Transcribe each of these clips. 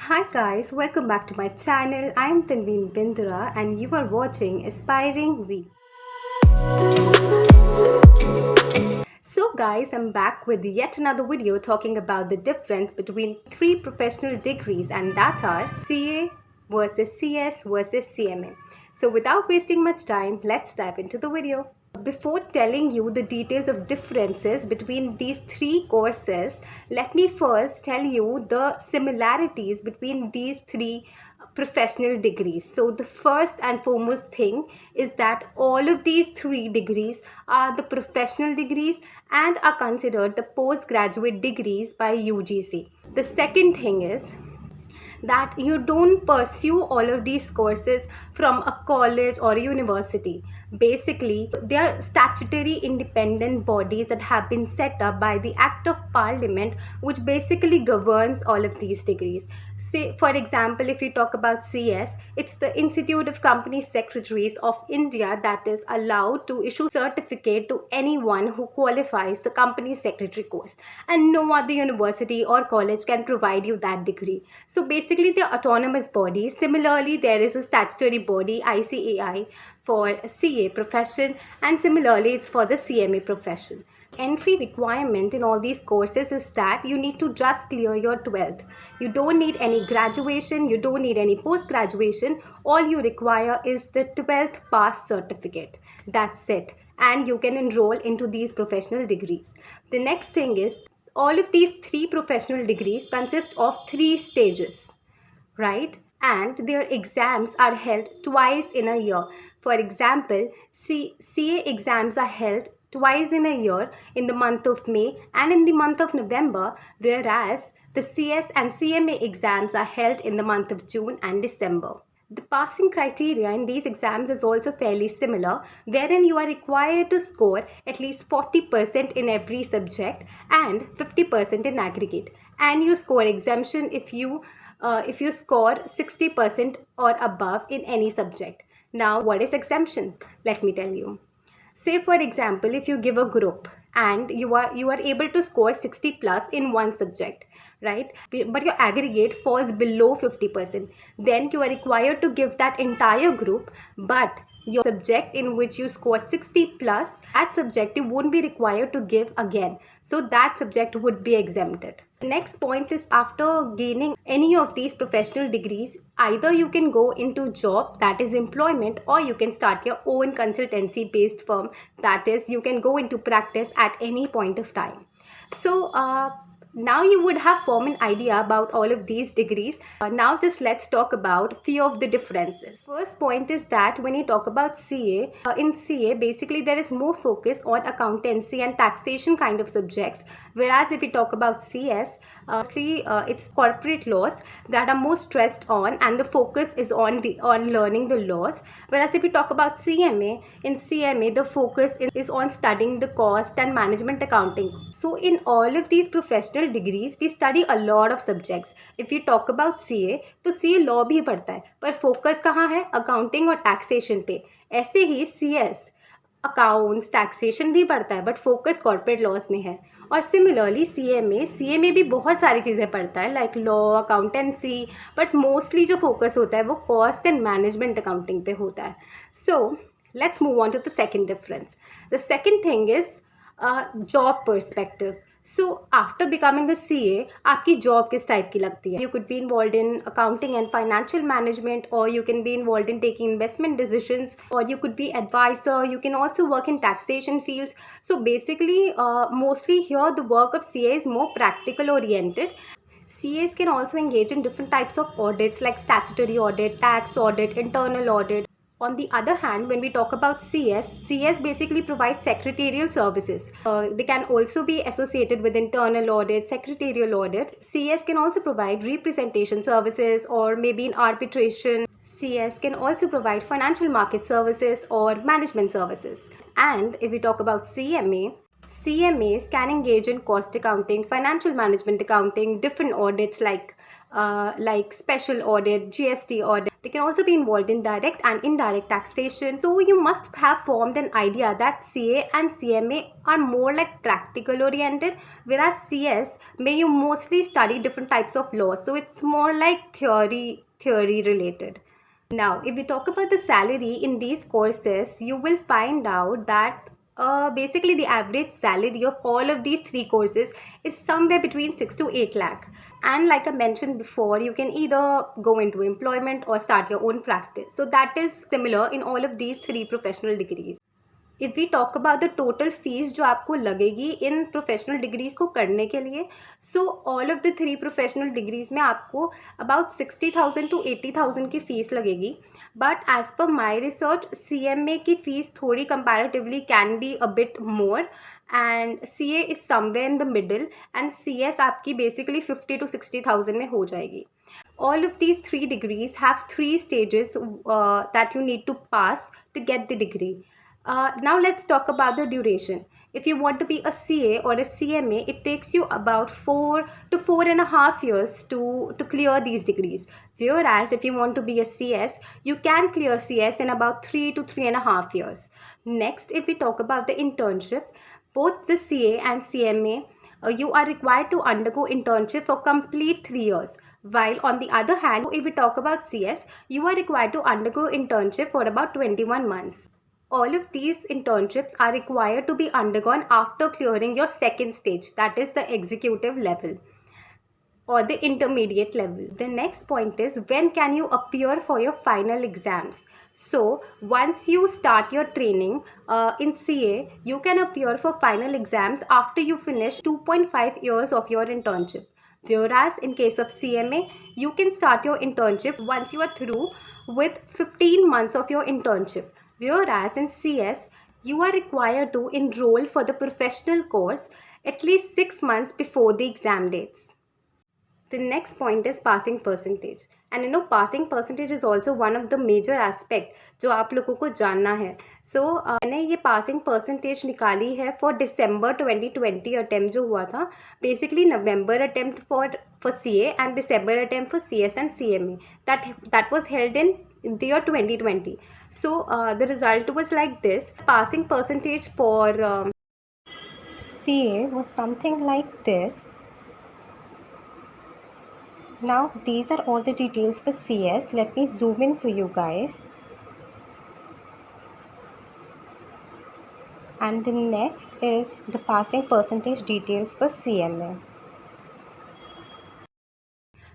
Hi guys, welcome back to my channel. I am Tanveen Bindra and you are watching Aspiring We. So guys, I'm back with yet another video talking about the difference between three professional degrees, and that are CA versus CS versus CMA. So without wasting much time, let's dive into the video. Before telling you the details of differences between these three courses, let me first tell you the similarities between these three professional degrees. So the first and foremost thing is that all of these three degrees are the professional degrees and are considered the postgraduate degrees by UGC. The second thing is that you don't pursue all of these courses from a college or a university. Basically, they are statutory independent bodies that have been set up by the Act of Parliament, which basically governs all of these degrees. Say, for example, if you talk about CS, it's the Institute of Company Secretaries of India that is allowed to issue certificate to anyone who qualifies the company secretary course, and no other university or college can provide you that degree. So basically, they're autonomous bodies. Similarly, there is a statutory body, ICAI, for CA profession, and similarly it's for the CMA profession. Entry requirement in all these courses is that you need to just clear your 12th. You don't need any graduation, you don't need any post graduation. All you require is the 12th pass certificate. That's it, and you can enroll into these professional degrees. The next thing is, all of these three professional degrees consist of 3 stages, right? And their exams are held twice in a year. For example, CA exams are held twice in a year, in the month of May and in the month of November, whereas the CS and CMA exams are held in the month of June and December. The passing criteria in these exams is also fairly similar, wherein you are required to score at least 40% in every subject and 50% in aggregate. And you score exemption if you score 60% or above in any subject. Now, what is exemption? Let me tell you. Say for example, if you give a group and you are able to score 60 plus in one subject, right, but your aggregate falls below 50%, then you are required to give that entire group, but your subject in which you scored 60 plus, that subject you won't be required to give again, so that subject would be exempted. The next point is, after gaining any of these professional degrees, either you can go into job, that is employment, or you can start your own consultancy based firm, that is you can go into practice at any point of time. So now you would have formed an idea about all of these degrees. Now just let's talk about few of the differences. First point is that when you talk about CA, in CA basically there is more focus on accountancy and taxation kind of subjects, whereas if we talk about CS, mostly it's corporate laws that are more stressed on, and the focus is on learning the laws. Whereas if we talk about CMA, in CMA the focus is on studying the cost and management accounting. So in all of these professional degrees we study a lot of subjects. If you talk about CA, तो CA law भी पढ़ता है, पर focus कहाँ है? Accounting और taxation पे. ऐसे ही CS अकाउंट्स टैक्सेशन भी पढ़ता है, बट फोकस कॉर्पोरेट लॉज में है. और सिमिलरली सीएमए भी बहुत सारी चीज़ें पढ़ता है, like law, accountancy, but mostly जो फोकस होता है वो कॉस्ट एंड मैनेजमेंट अकाउंटिंग पे होता है. So let's move on to the second difference. The second thing is job perspective. So after becoming a CA, आपकी जॉब किस टाइप की लगती है? You could be involved in accounting and financial management, or you can be involved in taking investment decisions, or you could be advisor. You can also work in taxation fields. So basically, mostly here the work of CA is more practical oriented. CAs can also engage in different types of audits like statutory audit, tax audit, internal audit. On the other hand, when we talk about CS basically provides secretarial services. They can also be associated with internal audit, secretarial audit. CS can also provide representation services or maybe in arbitration. CS can also provide financial market services or management services. And if we talk about CMAs can engage in cost accounting, financial management accounting, different audits like like special audit, GST audit. They can also be involved in direct and indirect taxation. So you must have formed an idea that CA and CMA are more like practical oriented, whereas CS may you mostly study different types of laws. So it's more like theory related. Now, if we talk about the salary in these courses, you will find out that basically the average salary of all of these three courses is somewhere between 6 to 8 lakh. And like I mentioned before, you can either go into employment or start your own practice. So that is similar in all of these three professional degrees. If we talk about the total fees जो आपको लगेगी in professional degrees को करने के लिए, so all of the three professional degrees में आपको about 60,000 to 80,000 की फ़ीस लगेगी. But as per my research CMA की फ़ीस थोड़ी comparatively can be a bit more and CA is somewhere in the middle and CS आपकी basically 50 to 60,000 में हो जाएगी. All of these three degrees have three stages that you need to pass to get the degree. Now let's talk about the duration. If you want to be a CA or a CMA, it takes you about 4 to 4.5 years to clear these degrees. Whereas if you want to be a CS, you can clear CS in about 3 to 3.5 years. Next, if we talk about the internship, both the CA and CMA, you are required to undergo internship for complete 3 years. While on the other hand, if we talk about CS, you are required to undergo internship for about 21 months. All of these internships are required to be undergone after clearing your second stage, that is the executive level or the intermediate level. The next point is, when can you appear for your final exams? So once you start your training in CA, you can appear for final exams after you finish 2.5 years of your internship. Whereas in case of CMA, you can start your internship once you are through with 15 months of your internship. Whereas in CS, you are required to enroll for the professional course at least 6 months before the exam dates. The next point is passing percentage. And you know, passing percentage is also one of the major aspect जो आप लोगों को जानना है. So मैंने ये passing percentage निकाली है for December 2020 attempt जो हुआ था. Basically November attempt for CA and December attempt for CS and CMA. That was held in the year 2020. So the result was like this. Passing percentage for CA was something like this. Now these are all the details for CS. Let me zoom in for you guys. And the next is the passing percentage details for CMA.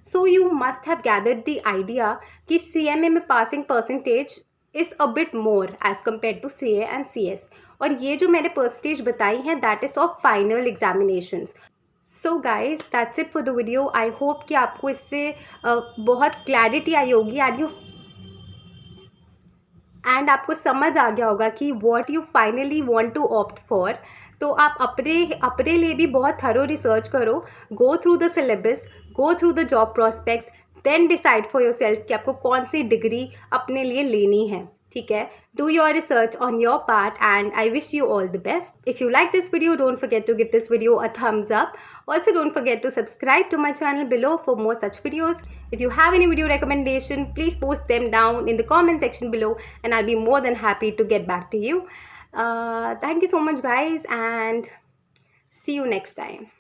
So you must have gathered the idea कि CMA में passing percentage is a bit more as compared to CA and CS. और ये जो मैंने percentage बताई हैं that is of final examinations. So guys, that's it for the video. I hope कि आपको इससे बहुत clarity आई होगी and आपको समझ आ गया होगा कि what you finally want to opt for. तो आप अपने लिए भी बहुत thorough research करो, go through the syllabus, go through the job prospects, then decide for yourself कि आपको कौन सी डिग्री अपने लिए लेनी है. ठीक है, do your research on your part and I wish you all the best. If you like this video, don't forget to give this video a thumbs up. Also don't forget to subscribe to my channel below for more such videos. If you have any video recommendation, please post them down in the comment section below and I'll be more than happy to get back to you. Thank you so much guys and see you next time.